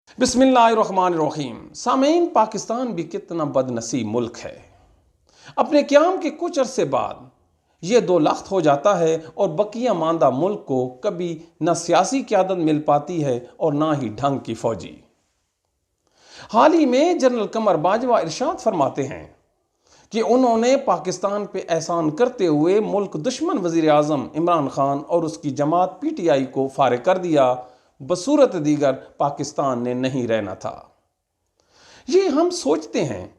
बिस्मिल्लाहिर्रहमानिर्रहीम। सामीन, पाकिस्तान भी कितना बदनसीब मुल्क है। अपने क़याम के कुछ अरसे बाद ये दो लख्त हो जाता है और बकिया मांदा मुल्क को कभी न सियासी क़यादत मिल पाती है और ना ही ढंग की फ़ौजी। हाल ही में जनरल कमर बाजवा इरशाद फरमाते हैं कि उन्होंने पाकिस्तान पे एहसान करते हुए मुल्क दुश्मन वज़ीर आज़म इमरान खान और उसकी जमात PTI को फारिग कर दिया, बसूरत दीगर पाकिस्तान ने नहीं रहना था। ये हम सोचते हैं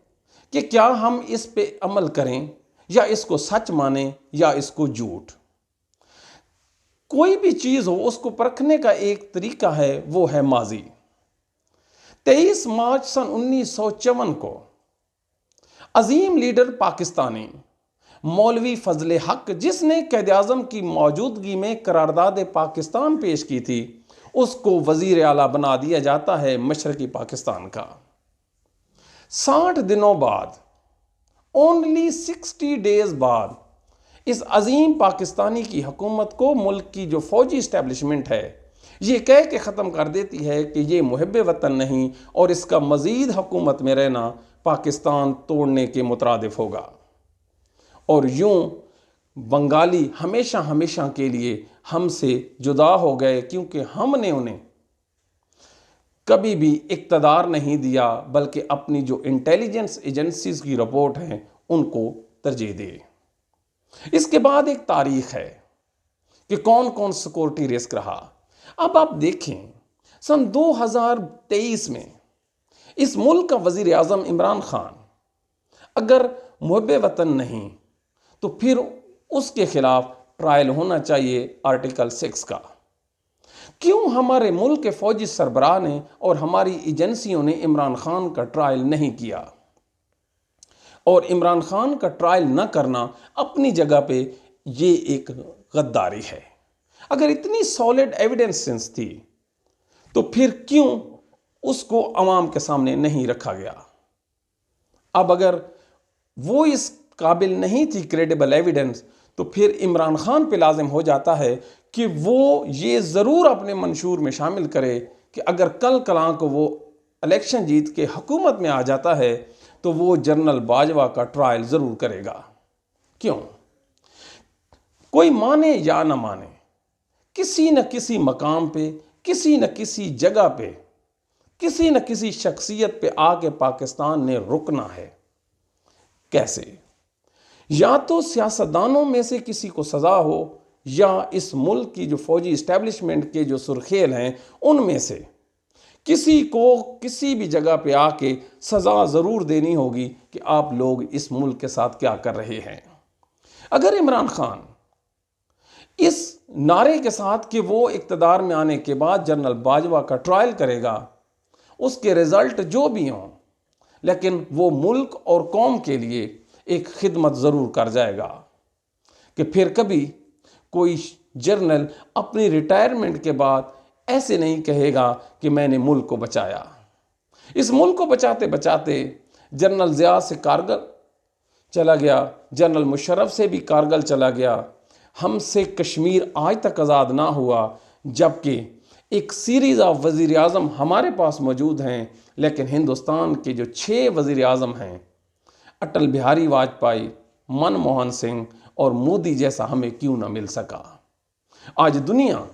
कि क्या हम इस पे अमल करें या इसको सच माने या इसको झूठ। कोई भी चीज़ हो उसको परखने का एक तरीका है, वो है माजी। 23 मार्च सन 1954 को अजीम लीडर पाकिस्तानी मौलवी फजल हक, जिसने कैद आज़म की मौजूदगी में करारदाद पाकिस्तान पेश की थी, उसको वजीर आला बना दिया जाता है मशरकी पाकिस्तान का। 60 दिनों बाद, ओनली 60 डेज बाद, इस अजीम पाकिस्तानी की हुकूमत को मुल्क की जो फौजी इस्टेब्लिशमेंट है ये कह के ख़त्म कर देती है कि ये मुहिब वतन नहीं और इसका मज़ीद हुकूमत में रहना पाकिस्तान तोड़ने के मुतरादिफ होगा। और यूं बंगाली हमेशा हमेशा के लिए हमसे जुदा हो गए, क्योंकि हमने उन्हें कभी भी इक़्तिदार नहीं दिया, बल्कि अपनी जो इंटेलिजेंस एजेंसीज की रिपोर्ट हैं उनको तरजीह दी। इसके बाद एक तारीख है कि कौन कौन सिक्योरिटी रिस्क रहा। अब आप देखें, सन 2023 में इस मुल्क का वज़ीर आज़म इमरान खान अगर मुहिब वतन नहीं तो फिर उसके खिलाफ ट्रायल होना चाहिए आर्टिकल 6 का। क्यों हमारे मुल्क के फौजी सरबराह ने और हमारी एजेंसियों ने इमरान खान का ट्रायल नहीं किया? और इमरान खान का ट्रायल न करना अपनी जगह पे ये एक गद्दारी है। अगर इतनी सॉलिड एविडेंसेस थी तो फिर क्यों उसको अवाम के सामने नहीं रखा गया? अब अगर वो इस काबिल नहीं थी क्रेडिबल एविडेंस, तो फिर इमरान खान पे लाजिम हो जाता है कि वो ये ज़रूर अपने मंशूर में शामिल करे कि अगर कल कलां को वो इलेक्शन जीत के हुकूमत में आ जाता है तो वो जनरल बाजवा का ट्रायल ज़रूर करेगा। क्यों? कोई माने या ना माने, किसी न किसी मकाम पे, किसी न किसी जगह पे, किसी न किसी शख्सियत पे आके पाकिस्तान ने रुकना है। कैसे? या तो सियासतदानों में से किसी को सज़ा हो, या इस मुल्क की जो फौजी इस्टेब्लिशमेंट के जो सुरखेल हैं उनमें से किसी को किसी भी जगह पे आके सज़ा ज़रूर देनी होगी कि आप लोग इस मुल्क के साथ क्या कर रहे हैं। अगर इमरान खान इस नारे के साथ कि वो इक़्तिदार में आने के बाद जनरल बाजवा का ट्रायल करेगा, उसके रिज़ल्ट जो भी हों, लेकिन वो मुल्क और कौम के लिए एक खिदमत ज़रूर कर जाएगा कि फिर कभी कोई जर्नल अपनी रिटायरमेंट के बाद ऐसे नहीं कहेगा कि मैंने मुल्क को बचाया। इस मुल्क को बचाते बचाते जनरल ज़िया से कारगिल चला गया, जनरल मुशर्रफ से भी कारगिल चला गया, हमसे कश्मीर आज तक आज़ाद ना हुआ, जबकि एक सीरीज़ ऑफ वज़ीर आज़म हमारे पास मौजूद हैं, लेकिन हिंदुस्तान के जो 6 वज़ीर आज़म हैं, अटल बिहारी वाजपेयी, मनमोहन सिंह और मोदी जैसा हमें क्यों ना मिल सका। आज दुनिया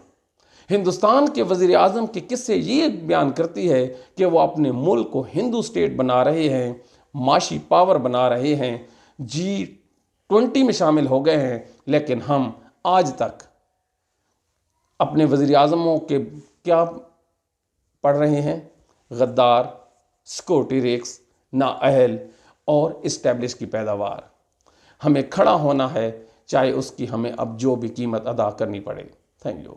हिंदुस्तान के वज़ीर आज़म के किस्से ये बयान करती है कि वो अपने मुल्क को हिंदू स्टेट बना रहे हैं, माशी पावर बना रहे हैं, G20 में शामिल हो गए हैं, लेकिन हम आज तक अपने वज़ीर आज़मों के क्या पढ़ रहे हैं? गद्दार, सिक्योरिटी रिस्क, नाअहल और इस्टेब्लिश की पैदावार। हमें खड़ा होना है, चाहे उसकी हमें अब जो भी कीमत अदा करनी पड़े। Thank you.